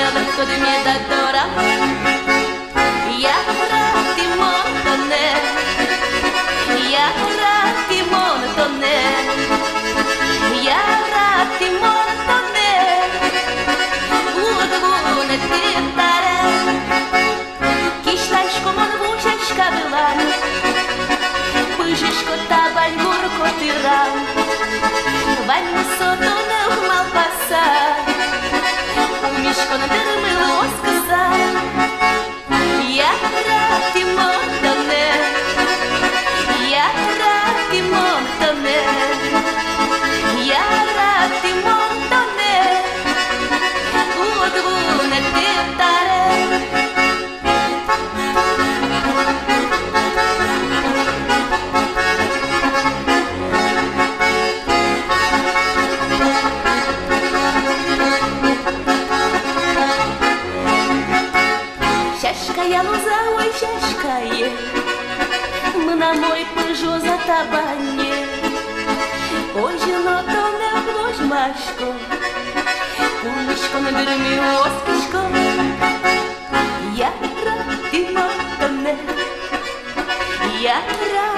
Adora Iarati montone Iarati montone Iarati montone Urgune tentare Kishtash komon vuchash kavilan Pujishko tabal gurko tiran Vani sotone mal pasa Umishko nadirmilo oskaza Iarati montone Iarati montone Iarati montone Urgune tentare Шашкая лоза, ой, шашкае Мына мой пыжо за табане Ой, женото не вложмашко Кулишко на дырми оскишко Я рати мотане Я рати